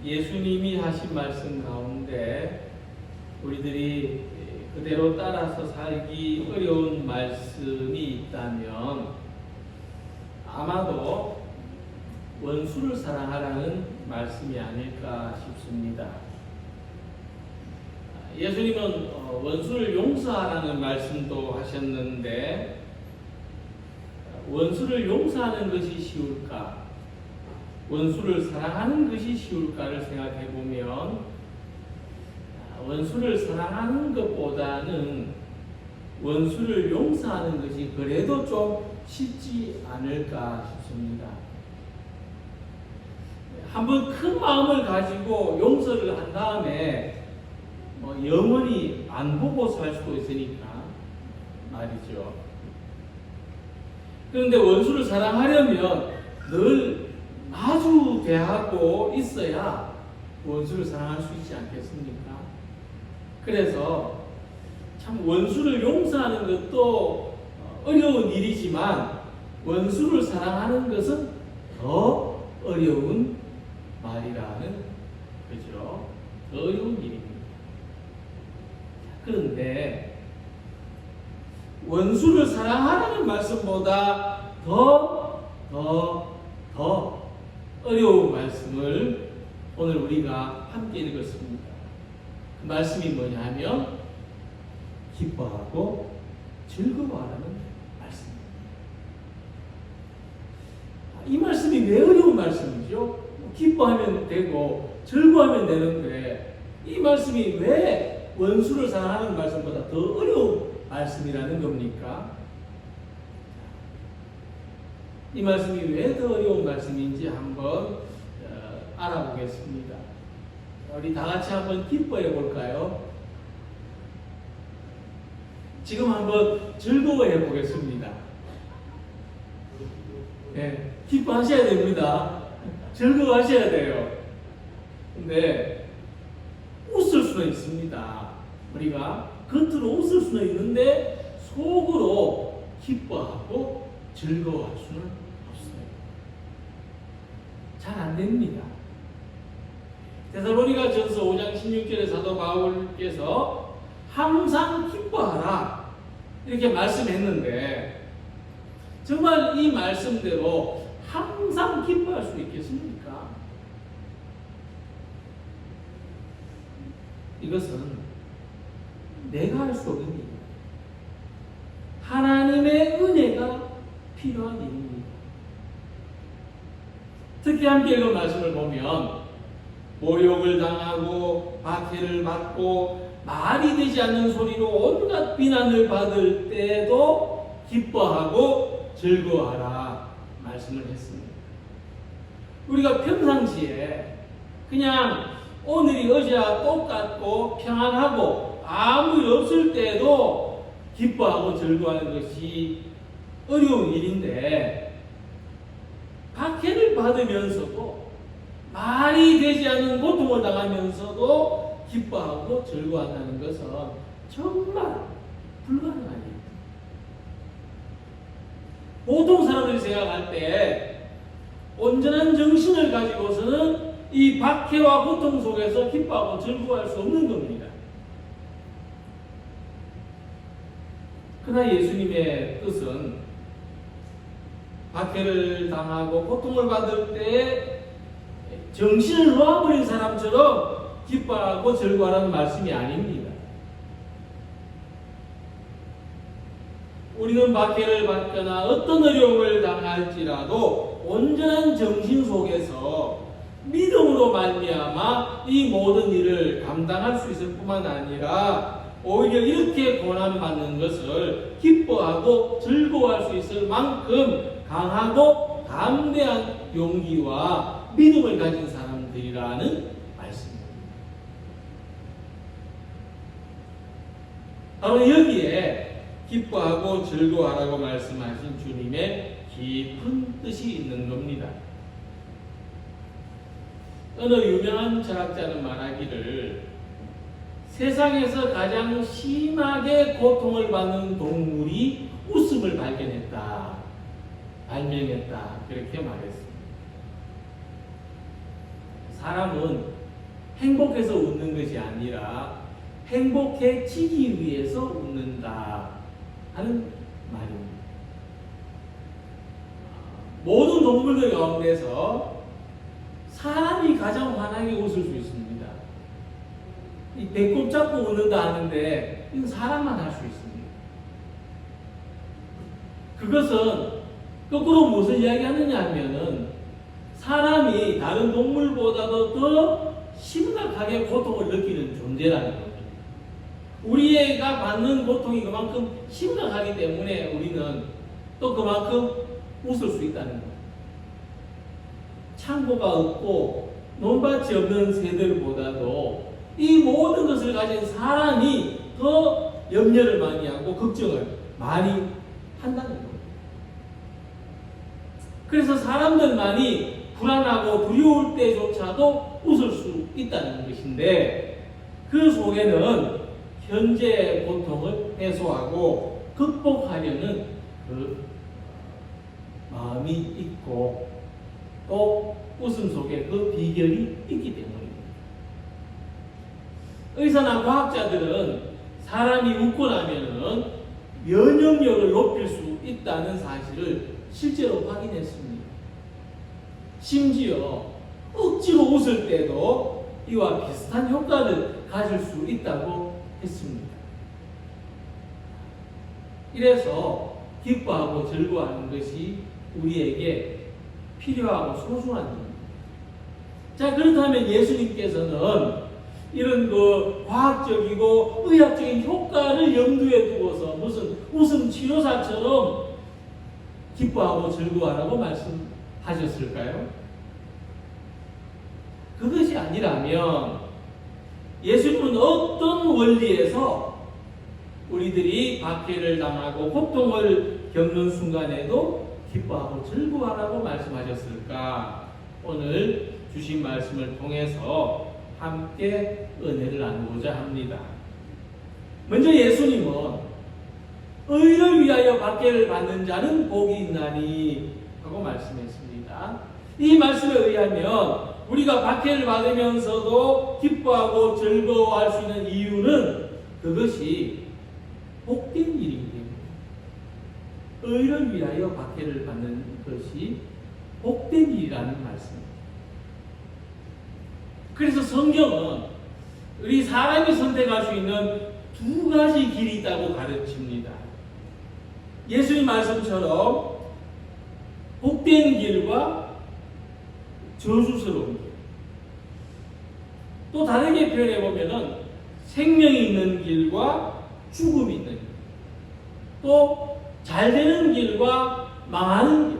예수님이 하신 말씀 가운데 우리들이 그대로 따라서 살기 어려운 말씀이 있다면 아마도 원수를 사랑하라는 말씀이 아닐까 싶습니다. 예수님은 원수를 용서하라는 말씀도 하셨는데 원수를 용서하는 것이 쉬울까? 원수를 사랑하는 것이 쉬울까를 생각해 보면 원수를 사랑하는 것보다는 원수를 용서하는 것이 그래도 좀 쉽지 않을까 싶습니다. 한번 큰 마음을 가지고 용서를 한 다음에 영원히 안 보고 살 수도 있으니까 말이죠. 그런데 원수를 사랑하려면 늘 마주 대하고 있어야 원수를 사랑할 수 있지 않겠습니까? 그래서 참 원수를 용서하는 것도 어려운 일이지만 원수를 사랑하는 것은 더 어려운 말이라는 거죠. 더 어려운 일입니다. 그런데 원수를 사랑하라는 말씀보다 더 어려운 말씀을 오늘 우리가 함께 읽었습니다. 그 말씀이 뭐냐면 기뻐하고 즐거워하라는 말씀입니다. 이 말씀이 왜 어려운 말씀이죠? 기뻐하면 되고 즐거워하면 되는데 이 말씀이 왜 원수를 사랑하는 말씀보다 더 어려운 말씀이라는 겁니까? 이 말씀이 왜 더 어려운 말씀인지 한번 알아보겠습니다. 우리 다 같이 한번 기뻐해 볼까요? 지금 한번 즐거워해 보겠습니다. 네, 기뻐하셔야 됩니다. 즐거워하셔야 돼요. 근데 웃을 수는 있습니다. 우리가 겉으로 웃을 수는 있는데 속으로 기뻐하고 즐거워할 수는 없어요. 잘 안 됩니다. 데살로니가전서 5장 16절에 사도 바울께서 항상 기뻐하라 이렇게 말씀했는데 정말 이 말씀대로 항상 기뻐할 수 있겠습니까? 이것은 내가 할 수 없는 일입니다. 하나님의 은혜가 필요한 일입니다. 특히 함께 읽은 말씀을 보면 모욕을 당하고 박해를 받고 말이 되지 않는 소리로 온갖 비난을 받을 때도 기뻐하고 즐거워하라 말씀을 했습니다. 우리가 평상시에 그냥 오늘이 어제와 똑같고 평안하고 아무 일 없을 때도 기뻐하고 즐거워하는 것이 어려운 일인데 박해를 받으면서도 말이 되지 않는 고통을 당하면서도 기뻐하고 즐거워한다는 것은 정말 불가능한 일입니다. 보통 사람들이 생각할 때 온전한 정신을 가지고서는 이 박해와 고통 속에서 기뻐하고 즐거워할 수 없는 겁니다. 그러나 예수님의 뜻은 박해를 당하고 고통을 받을 때 정신을 놓아버린 사람처럼 기뻐하고 즐거워하는 말씀이 아닙니다. 우리는 박해를 받거나 어떤 어려움을 당할지라도 온전한 정신 속에서 믿음으로 말미암아 이 모든 일을 감당할 수 있을 뿐만 아니라 오히려 이렇게 고난받는 것을 기뻐하고 즐거워할 수 있을 만큼 강하고 담대한 용기와 믿음을 가진 사람들이라는 말씀입니다. 바로 여기에 기뻐하고 즐거워하라고 말씀하신 주님의 깊은 뜻이 있는 겁니다. 어느 유명한 철학자는 말하기를 세상에서 가장 심하게 고통을 받는 동물이 웃음을 발명했다. 그렇게 말했습니다. 사람은 행복해서 웃는 것이 아니라 행복해지기 위해서 웃는다 하는 말입니다. 모든 동물들 가운데서 사람이 가장 환하게 웃을 수 있습니다. 이 배꼽 잡고 웃는다 하는데 이건 사람만 할 수 있습니다. 그것은 거꾸로 무엇을 이야기하느냐 하면은 사람이 다른 동물보다도 더 심각하게 고통을 느끼는 존재라는 겁니다. 우리가 받는 고통이 그만큼 심각하기 때문에 우리는 또 그만큼 웃을 수 있다는 겁니다. 창고가 없고 논밭이 없는 새들보다도 이 모든 것을 가진 사람이 더 염려를 많이 하고 걱정을 많이 한다는 겁니다. 그래서 사람들만이 불안하고 두려울 때조차도 웃을 수 있다는 것인데 그 속에는 현재의 고통을 해소하고 극복하려는 그 마음이 있고 또 웃음 속에 그 비결이 있기 때문입니다. 의사나 과학자들은 사람이 웃고 나면은 면역력을 높일 수 있다는 사실을 실제로 확인했습니다. 심지어 억지로 웃을 때도 이와 비슷한 효과를 가질 수 있다고 했습니다. 이래서 기뻐하고 즐거워하는 것이 우리에게 필요하고 소중한 일입니다. 자, 그렇다면 예수님께서는 이런 그 과학적이고 의학적인 효과를 염두에 두고서 무슨 웃음 치료사처럼 기뻐하고 즐거워하라고 말씀하셨을까요? 그것이 아니라면 예수님은 어떤 원리에서 우리들이 박해를 당하고 고통을 겪는 순간에도 기뻐하고 즐거워하라고 말씀하셨을까? 오늘 주신 말씀을 통해서 함께 은혜를 나누고자 합니다. 먼저 예수님은 의를 위하여 박해를 받는 자는 복이 있나니 하고 말씀했습니다. 이 말씀에 의하면 우리가 박해를 받으면서도 기뻐하고 즐거워할 수 있는 이유는 그것이 복된 일이기 때문입니다. 의를 위하여 박해를 받는 것이 복된 일이라는 말씀입니다. 그래서 성경은 우리 사람이 선택할 수 있는 두 가지 길이 있다고 가르칩니다. 예수님 말씀처럼 복된 길과 저주스러운 길. 또 다르게 표현해 보면은 생명이 있는 길과 죽음이 있는 길. 또 잘 되는 길과 망하는 길.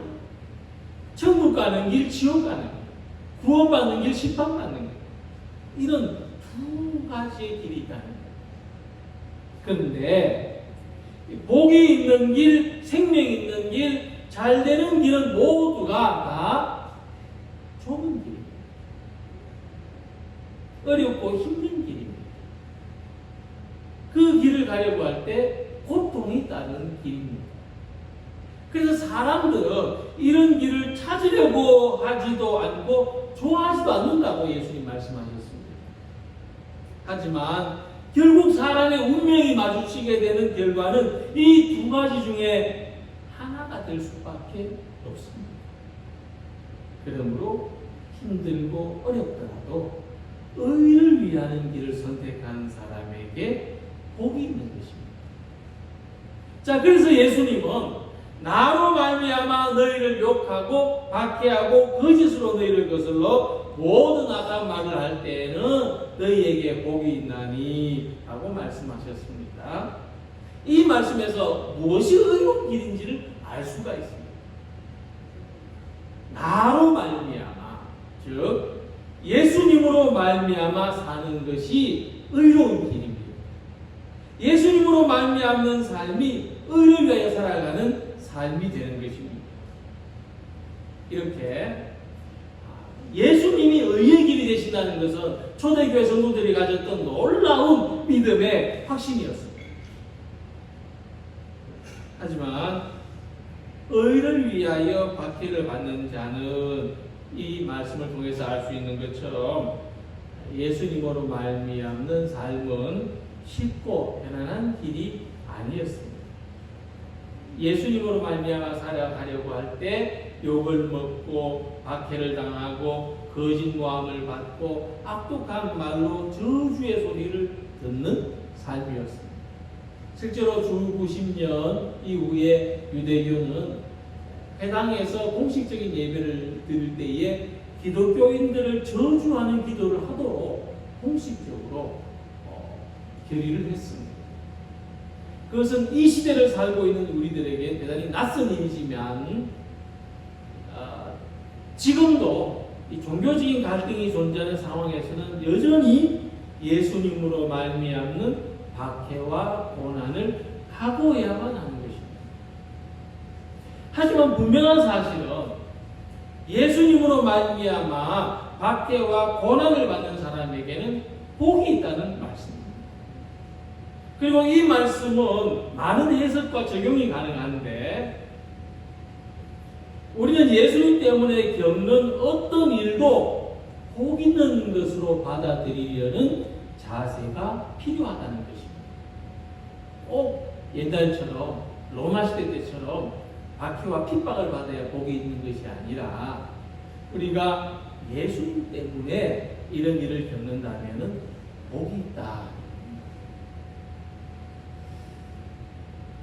천국 가는 길, 지옥 가는 길. 구원받는 길, 심판받는 길. 이런 두 가지의 길이 있다는 거예요. 그런데 복이 있는 길, 생명이 있는 길, 잘 되는 길은 모두가 다 좁은 길입니다. 어렵고 힘든 길입니다. 그 길을 가려고 할 때 고통이 따르는 길입니다. 그래서 사람들은 이런 길을 찾으려고 하지도 않고 좋아하지도 않는다고 예수님 말씀하셨습니다. 하지만 결국 사람의 운명이 마주치게 되는 결과는 이 두 가지 중에 하나가 될 수밖에 없습니다. 그러므로 힘들고 어렵더라도 의를 위하는 길을 선택하는 사람에게 복이 있는 것입니다. 자, 그래서 예수님은 나로 말미암아 너희를 욕하고 박해하고 거짓으로 너희를 거슬러 모든 악한 말을 할 때에는 너희에게 복이 있나니 하고 말씀하셨습니다. 이 말씀에서 무엇이 의로운 길인지를 알 수가 있습니다. 나로 말미암아, 즉 예수님으로 말미암아 사는 것이 의로운 길입니다. 예수님으로 말미암는 삶이 의를 위하여 살아가는 삶이 되는 것입니다. 이렇게 예수님이 의의 길이 되신다는 것은 초대교회 성도들이 가졌던 놀라운 믿음의 확신이었습니다. 하지만 의를 위하여 박해를 받는 자는 이 말씀을 통해서 알 수 있는 것처럼 예수님으로 말미암는 삶은 쉽고 편안한 길이 아니었습니다. 예수님으로 말미암아 살아가려고 할 때 욕을 먹고 박해를 당하고 거짓 모함을 받고 악독한 말로 저주의 소리를 듣는 삶이었습니다. 실제로 주 90년 이후에 유대교는 회당에서 공식적인 예배를 드릴 때에 기독교인들을 저주하는 기도를 하도록 공식적으로 결의를 했습니다. 그것은 이 시대를 살고 있는 우리들에게 대단히 낯선 일이지만 지금도 이 종교적인 갈등이 존재하는 상황에서는 여전히 예수님으로 말미암는 박해와 고난을 각오해야만 하는 것입니다. 하지만 분명한 사실은 예수님으로 말미암아 박해와 고난을 받는 사람에게는 복이 있다는 말씀입니다. 그리고 이 말씀은 많은 해석과 적용이 가능한데 우리는 예수님 때문에 겪는 어떤 일도 복 있는 것으로 받아들이려는 자세가 필요하다는 것입니다. 꼭 옛날처럼 로마 시대 때처럼 박해와 핍박을 받아야 복이 있는 것이 아니라 우리가 예수님 때문에 이런 일을 겪는다면 복이 있다.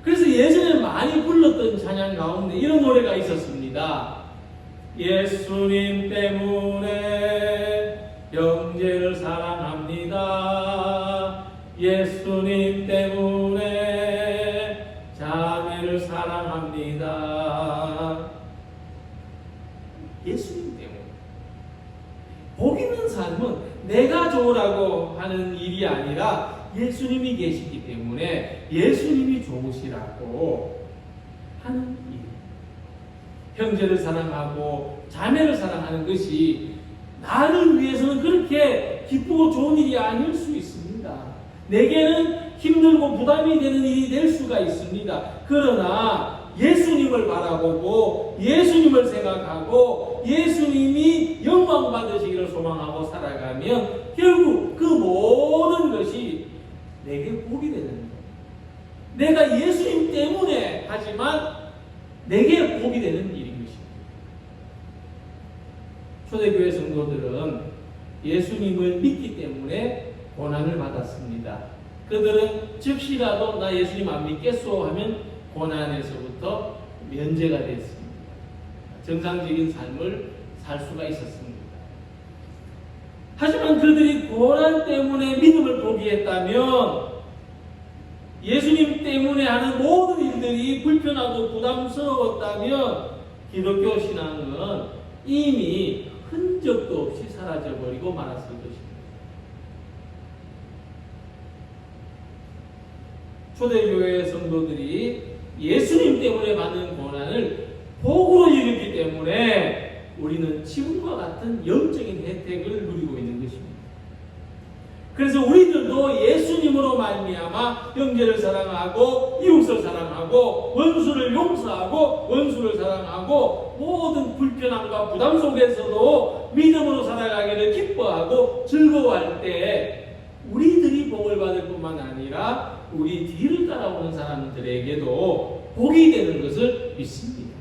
그래서 예전에 많이 불렀던 찬양 가운데 이런 노래가 있었습니다. 예수님 때문에 형제를 사랑합니다. 예수님 때문에 자매를 사랑합니다. 예수님 때문에. 복 있는 삶은 내가 좋으라고 하는 일이 아니라 예수님이 계시기 때문에 예수님이 좋으시라고 하는 일. 형제를 사랑하고 자매를 사랑하는 것이 나를 위해서는 그렇게 기쁘고 좋은 일이 아닐 수 있습니다. 내게는 힘들고 부담이 되는 일이 될 수가 있습니다. 그러나 예수님을 바라보고 예수님을 생각하고 예수님이 영광 받으시기를 소망하고 살아가면 결국 그 모든 것이 내게 복이 되는 거예요. 내가 예수님 때문에 하지만 내게 복이 되는 일인 것입니다. 초대교회 성도들은 예수님을 믿기 때문에 고난을 받았습니다. 그들은 즉시라도 나 예수님 안 믿겠소 하면 고난에서부터 면제가 됐습니다. 정상적인 삶을 살 수가 있었습니다. 하지만 그들이 고난 때문에 믿음을 포기했다면 예수님 때문에 하는 모든 일들이 불편하고 부담스러웠다면 기독교 신앙은 이미 흔적도 없이 사라져버리고 말았을 것입니다. 초대교회 성도들이 예수님 때문에 받는 고난을 복으로 여겼기 때문에 우리는 지금과 같은 영적인 혜택을 누리고 있는 것입니다. 그래서 우리들도 예수님으로 말미암아 형제를 사랑하고 이웃을 사랑하고 원수를 용서하고 원수를 사랑하고 모든 불편함과 부담 속에서도 믿음으로 살아가기를 기뻐하고 즐거워할 때 우리들이 복을 받을 뿐만 아니라 우리 뒤를 따라오는 사람들에게도 복이 되는 것을 믿습니다.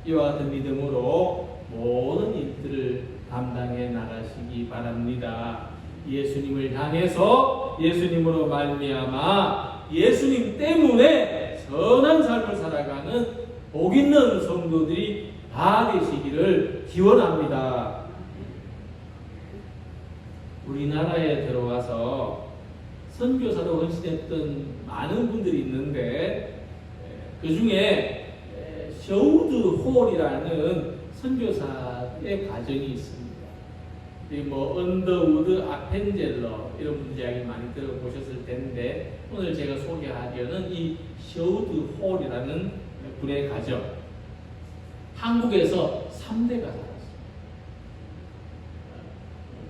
이와 같은 믿음으로 모든 일들을 감당해 나가시기 바랍니다. 예수님을 향해서 예수님으로 말미암아 예수님 때문에 선한 삶을 살아가는 복 있는 성도들이 다 되시기를 기원합니다. 우리나라에 들어와서 선교사로 헌신했던 많은 분들이 있는데 그 중에 셔우드 홀이라는 선교사의 가정이 있습니다. 언더우드 아펜젤러 이런 분들 이야기 많이 들어보셨을 텐데 오늘 제가 소개하려는 이 셔우드 홀이라는 분의 가정, 한국에서 3대가 살았어요.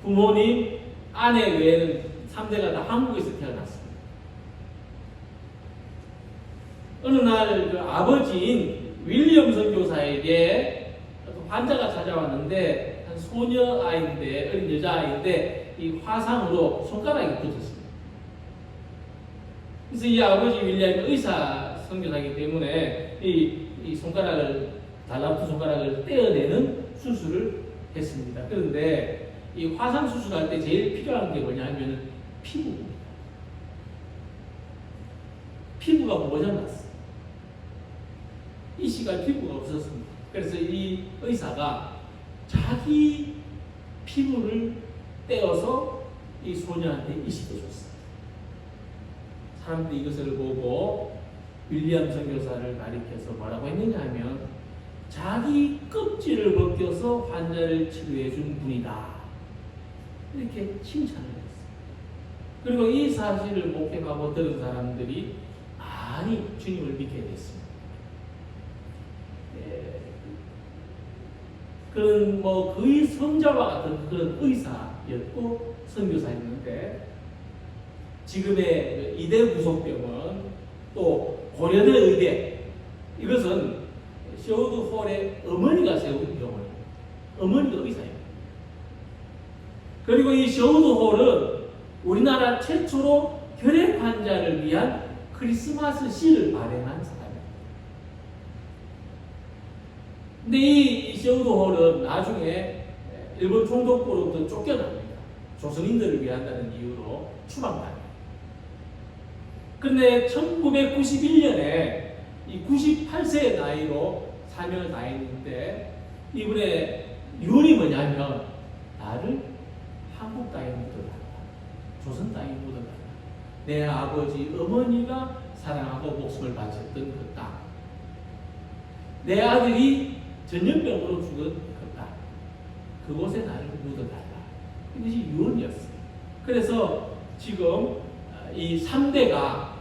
부모님, 아내 외에는 3대가 다 한국에서 태어났습니다. 어느 날 그 아버지인 윌리엄 선교사에게 환자가 찾아왔는데 한 소녀 아이인데 어린 여자 아이인데 이 화상으로 손가락이 붙었습니다. 그래서 이 아버지 윌리엄이 의사 선교사이기 때문에 이 손가락을 달라붙은 손가락을 떼어내는 수술을 했습니다. 그런데 이 화상 수술할 때 제일 필요한 게 뭐냐면 피부입니다. 피부가 모자랐어요. 이 시간 피부가 없었습니다. 그래서 이 의사가 자기 피부를 떼어서 이 소녀한테 이식해줬어요. 사람들이 이것을 보고 윌리엄 선교사를 가리켜서 뭐라고 했느냐 하면 자기 껍질을 벗겨서 환자를 치료해 준 분이다. 이렇게 칭찬을 했어요. 그리고 이 사실을 목격하고 들은 사람들이 많이 주님을 믿게 됐습니다. 그런 거의 성자와 같은 그런 의사였고 선교사였는데 지금의 이대 부속병원 또 고려대 의대 이것은 셔우드 홀의 어머니가 세운 병원이에요. 어머니가 의사예요. 그리고 이 셔우드 홀은 우리나라 최초로 혈액 환자를 위한 크리스마스 시를 발행한 사람이에요. 근데 이 셔우드 홀은 나중에 일본 총독부로부터 쫓겨납니다. 조선인들을 위한다는 이유로 추방당해요. 그런데 1991년에 이 98세의 나이로 사명을 다했는데 이분의 유언이 뭐냐면 나를 한국 땅에 묻어달라. 조선 땅에 묻어달라. 내 아버지 어머니가 사랑하고 목숨을 바쳤던 그 땅. 내 아들이 전염병으로 죽은 그 땅. 그곳에 나를 묻어달라. 이것이 유언이었어요. 그래서 지금 이 3대가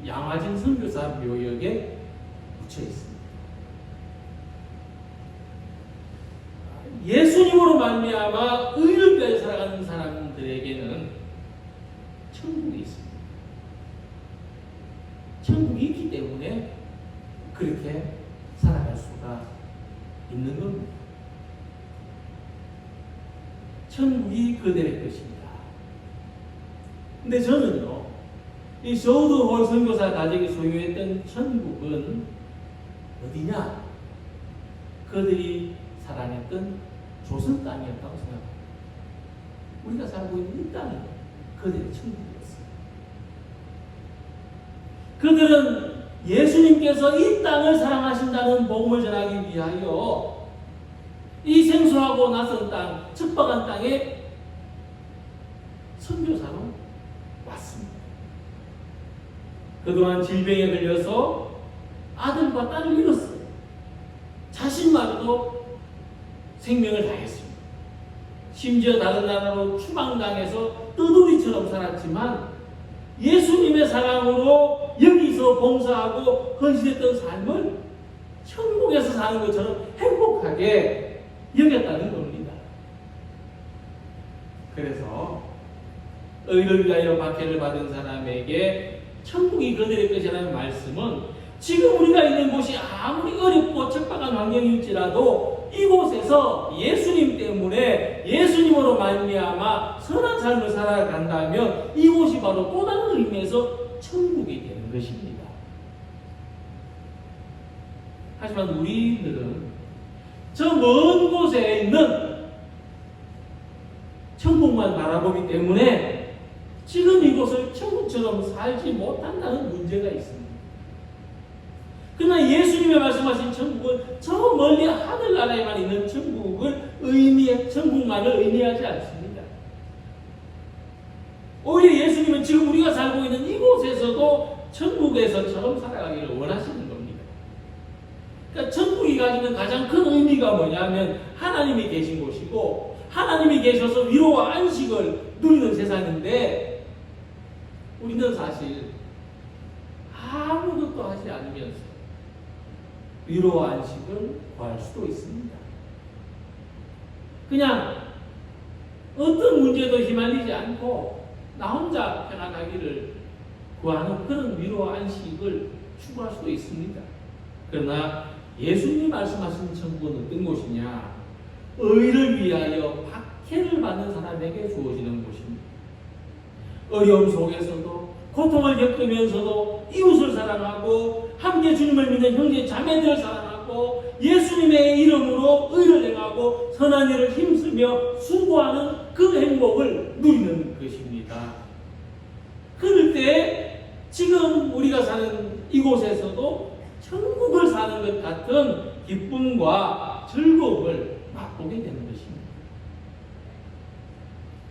양화진 선교사 묘역에 묻혀 있습니다. 예수님으로 말미암아 의를 위하여 살아가는 사람들에게는 천국이 있습니다. 천국이 있기 때문에 그렇게 살아갈 수가 있는 겁니다. 천국이 그들의 것입니다. 근데 저는요, 이 셔우드 홀 선교사 가족이 소유했던 천국은 어디냐? 그들이 살아냈던 조선 땅이었다고 생각합니다. 우리가 살고 있는 이 땅이 그들의 천국이었어요. 그들은 예수님께서 이 땅을 사랑하신다는 복음을 전하기 위하여 이 생소하고 낯선 땅, 척박한 땅에 선교사로 왔습니다. 그동안 질병에 걸려서 아들과 딸을 잃었어요. 자신마저도 생명을 다했습니다. 심지어 다른 나라로 추방당해서 떠돌이처럼 살았지만 예수님의 사랑으로 여기서 봉사하고 헌신했던 삶을 천국에서 사는 것처럼 행복하게 여겼다는 겁니다. 그래서 의를 위하여 박해를 받은 사람에게 천국이 그들의 것이라는 말씀은 지금 우리가 있는 곳이 아무리 어렵고 척박한 환경일지라도 이곳에서 예수님 때문에 예수님으로 말미암아 선한 삶을 살아간다면 이곳이 바로 또 다른 의미에서 천국이 되는 것입니다. 하지만 우리들은 저 먼 곳에 있는 천국만 바라보기 때문에 지금 이곳을 천국처럼 살지 못한다는 문제가 있습니다. 그러나 예수님이 말씀하신 천국은 저 멀리 하늘나라에만 있는 천국만을 의미하지 않습니다. 오히려 예수님은 지금 우리가 살고 있는 이곳에서도 천국에서처럼 살아가기를 원하시는 겁니다. 그러니까 천국이 가지는 가장 큰 의미가 뭐냐면 하나님이 계신 곳이고 하나님이 계셔서 위로와 안식을 누리는 세상인데 우리는 사실 아무것도 하지 않으면서 위로와 안식을 구할 수도 있습니다. 그냥 어떤 문제도 휘말리지 않고 나 혼자 편안하기를 구하는 그런 위로와 안식을 추구할 수도 있습니다. 그러나 예수님이 말씀하신 천국은 어떤 곳이냐? 의를 위하여 박해를 받는 사람에게 주어지는 곳입니다. 어려움 속에서도 고통을 겪으면서도 이웃을 사랑하고 함께 주님을 믿는 형제 자매들을 사랑하고 예수님의 이름으로 의를 행하고 선한 일을 힘쓰며 수고하는 그 행복을 누리는 것입니다. 그럴 때 지금 우리가 사는 이곳에서도 천국을 사는 것 같은 기쁨과 즐거움을 맛보게 되는 것입니다.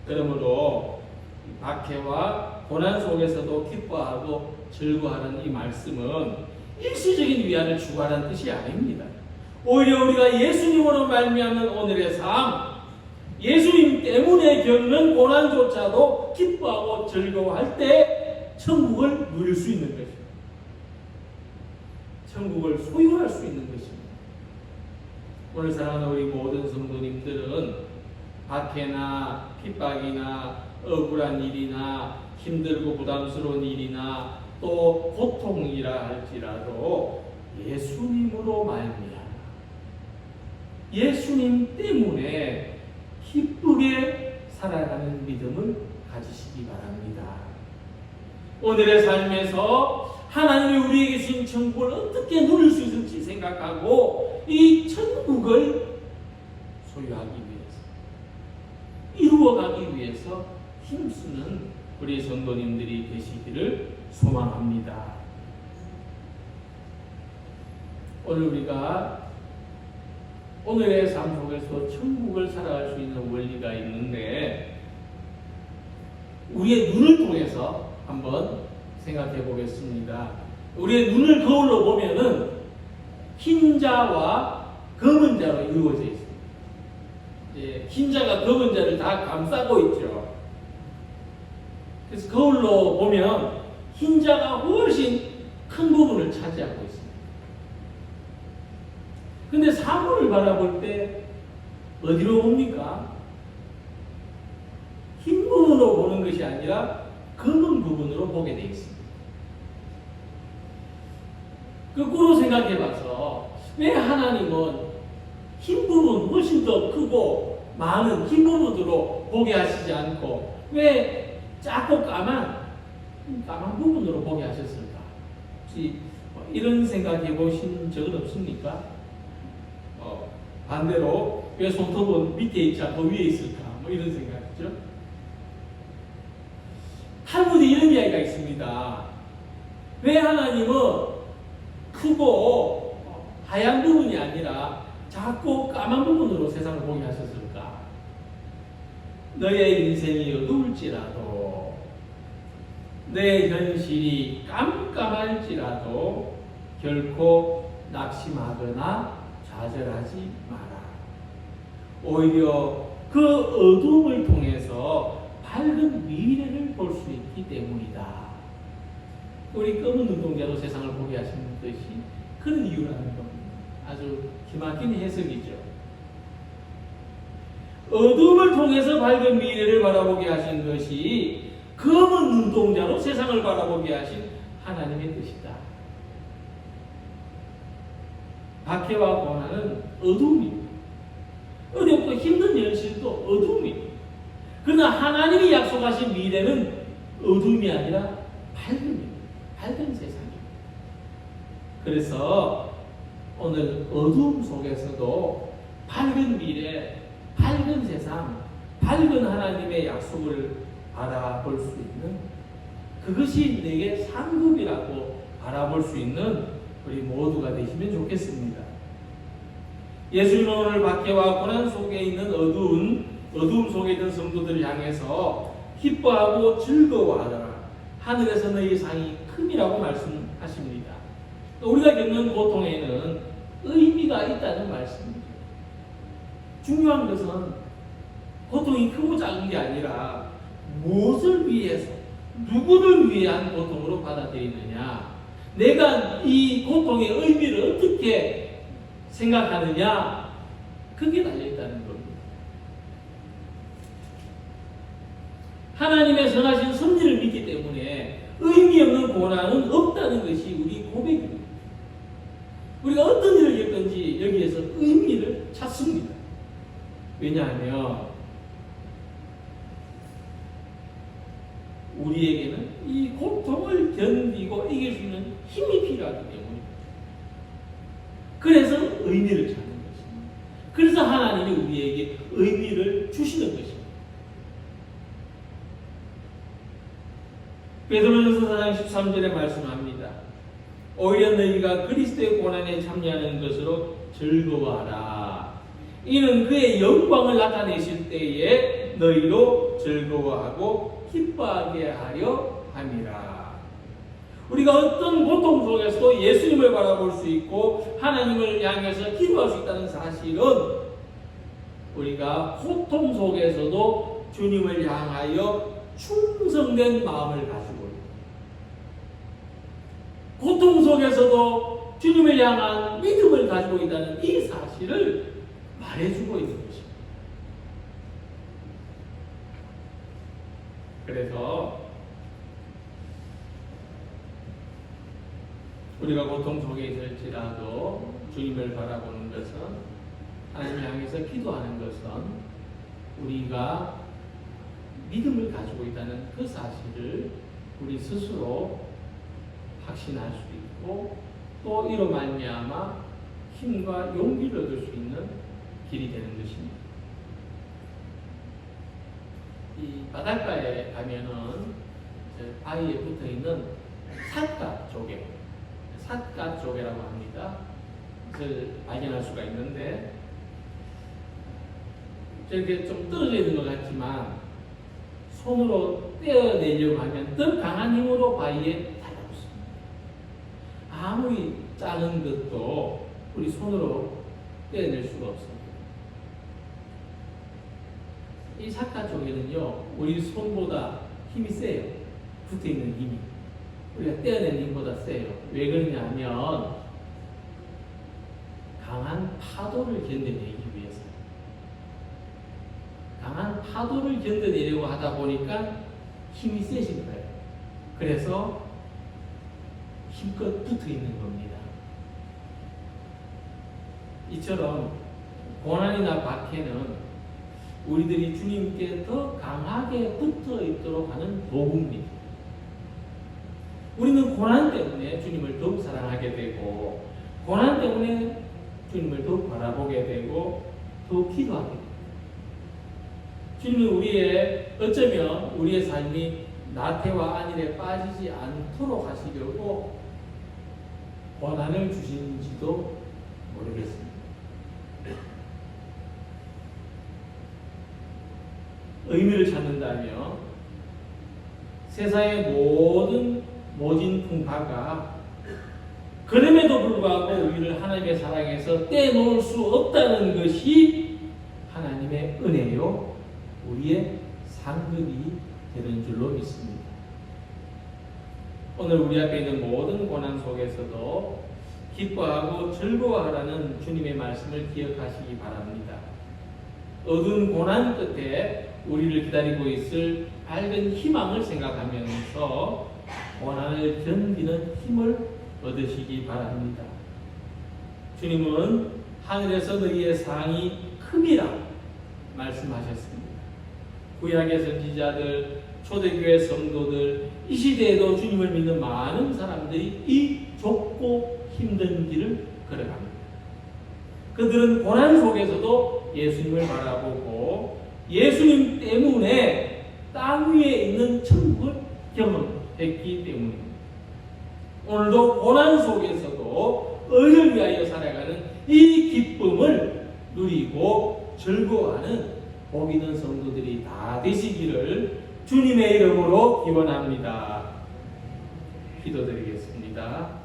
그러므로 박해와 고난 속에서도 기뻐하고 즐거워하는 이 말씀은 일시적인 위안을 추구하는 뜻이 아닙니다. 오히려 우리가 예수님으로 말미암는 오늘의 삶, 예수님 때문에 겪는 고난조차도 기뻐하고 즐거워할 때 천국을 누릴 수 있는 것입니다. 천국을 소유할 수 있는 것입니다. 오늘 사랑하는 우리 모든 성도님들은 박해나 핍박이나 억울한 일이나 힘들고 부담스러운 일이나 또 고통이라 할지라도 예수님으로 말미암아 예수님 때문에 기쁘게 살아가는 믿음을 가지시기 바랍니다. 오늘의 삶에서 하나님이 우리에게 주신 천국을 어떻게 누릴 수 있을지 생각하고 이 천국을 소유하기 위해서 이루어가기 위해서 힘쓰는 우리 성도님들이 되시기를 소망합니다. 오늘 우리가 오늘의 삶 속에서 천국을 살아갈 수 있는 원리가 있는데 우리의 눈을 통해서 한번 생각해 보겠습니다. 우리의 눈을 거울로 보면은 흰 자와 검은 자로 이루어져 있습니다. 흰 자가 검은 자를 다 감싸고 있죠. 그래서 거울로 보면 흰 자가 훨씬 큰 부분을 차지하고 있습니다. 근데 사물을 바라볼 때 어디로 봅니까? 흰 부분으로 보는 것이 아니라 검은 부분으로 보게 되어 있습니다. 거꾸로 생각해 봐서 왜 하나님은 흰 부분 훨씬 더 크고 많은 흰 부분으로 보게 하시지 않고 왜 작고 까만 부분으로 보게 하셨을까? 혹시 이런 생각해 보신 적은 없습니까? 반대로 왜 손톱은 밑에 있지 않고 위에 있을까? 이런 생각이죠. 탈무드에 이런 이야기가 있습니다. 왜 하나님은 크고 하얀 부분이 아니라 작고 까만 부분으로 세상을 보게 하셨을까? 너의 인생이 어두울지라도 내 현실이 깜깜할지라도 결코 낙심하거나 좌절하지 마라. 오히려 그 어둠을 통해서 밝은 미래를 볼 수 있기 때문이다. 우리 검은 눈동자로 세상을 보게 하시는 것이 그런 이유라는 겁니다. 아주 기막힌 해석이죠. 어둠을 통해서 밝은 미래를 바라보게 하신 것이 검은 눈동자로 세상을 바라보게 하신 하나님의 뜻이다. 박해와 고난은 어둠입니다. 어렵고 힘든 현실도 어둠입니다. 그러나 하나님이 약속하신 미래는 어둠이 아니라 밝음입니다. 밝은 세상입니다. 그래서 오늘 어둠 속에서도 밝은 미래, 밝은 세상, 밝은 하나님의 약속을 바라볼 수 있는 그것이 내게 상급이라고 바라볼 수 있는 우리 모두가 되시면 좋겠습니다. 예수님은 오늘 박해와 고난 속에 있는 어두움 속에 있는 성도들을 향해서 기뻐하고 즐거워하더라. 하늘에서 너희 상이 큼이라고 말씀하십니다. 우리가 겪는 고통에는 의미가 있다는 말씀입니다. 중요한 것은 고통이 크고 작은 게 아니라 무엇을 위해서, 누구를 위한 고통으로 받아들이느냐, 내가 이 고통의 의미를 어떻게 생각하느냐, 그게 달려있다는 겁니다. 하나님의 선하신 섭리를 믿기 때문에 의미 없는 고난은 없다는 것이 우리 고백입니다. 우리가 어떤 일을 누구든지 여기에서 의미를 찾습니다. 왜냐하면 우리에게는 이 고통을 견디고 이길 수 있는 힘이 필요하기 때문입니다. 그래서 의미를 찾는 것입니다. 그래서 하나님이 우리에게 의미를 주시는 것입니다. 베드로전서 4장 13절에 말씀합니다. 오히려 너희가 그리스도의 고난에 참여하는 것으로 즐거워하라. 이는 그의 영광을 나타내실 때에 너희로 즐거워하고 기뻐하게 하려 함이라. 우리가 어떤 고통 속에서도 예수님을 바라볼 수 있고 하나님을 향해서 기도할 수 있다는 사실은 우리가 고통 속에서도 주님을 향하여 충성된 마음을 가지고 고통 속에서도 주님을 향한 믿음을 가지고 있다는 이 사실을 말해주고 있는 것입니다. 그래서 우리가 고통 속에 있을지라도 주님을 바라보는 것은, 하나님을 향해서 기도하는 것은 우리가 믿음을 가지고 있다는 그 사실을 우리 스스로 확신할 수 있고, 또 이로 말미암아 힘과 용기를 얻을 수 있는 길이 되는 것입니다. 이 바닷가에 가면은 바위에 붙어 있는 삿갓 조개라고 합니다. 그걸 발견할 수가 있는데, 저렇게 좀 떨어져 있는 것 같지만 손으로 떼어내려고 하면 더 강한 힘으로 바위에 달라붙습니다. 아무리 작은 것도 우리 손으로 떼어낼 수가 없습니다. 이 삿갓 조개는요, 우리 손보다 힘이 세요. 붙어있는 힘이. 우리가 떼어내는 힘보다 세요. 왜 그러냐면 강한 파도를 견뎌내기 위해서. 강한 파도를 견뎌내려고 하다 보니까 힘이 세신 거예요. 그래서 힘껏 붙어있는 겁니다. 이처럼 고난이나 박해는 우리들이 주님께 더 강하게 붙어 있도록 하는 도구입니다. 우리는 고난 때문에 주님을 더욱 사랑하게 되고, 고난 때문에 주님을 더욱 바라보게 되고, 더욱 기도하게 됩니다. 주님은 어쩌면 우리의 삶이 나태와 안일에 빠지지 않도록 하시려고 고난을 주시는지도 모르겠습니다. 의미를 찾는다면 세상의 모진 풍파가 그럼에도 불구하고 우리를 하나님의 사랑에서 떼놓을 수 없다는 것이 하나님의 은혜요, 우리의 상급이 되는 줄로 믿습니다. 오늘 우리 앞에 있는 모든 고난 속에서도 기뻐하고 즐거워하라는 주님의 말씀을 기억하시기 바랍니다. 어두운 고난 끝에 우리를 기다리고 있을 밝은 희망을 생각하면서 고난을 견디는 힘을 얻으시기 바랍니다. 주님은 하늘에서 너희의 상이 큼이라 말씀하셨습니다. 구약의 선지자들, 초대교회 성도들, 이 시대에도 주님을 믿는 많은 사람들이 이 좁고 힘든 길을 걸어갑니다. 그들은 고난 속에서도 예수님을 바라보고 예수님 때문에 땅 위에 있는 천국을 경험했기 때문입니다. 오늘도 고난 속에서도 의를 위하여 살아가는 이 기쁨을 누리고 즐거워하는 복 있는 성도들이 다 되시기를 주님의 이름으로 기원합니다. 기도드리겠습니다.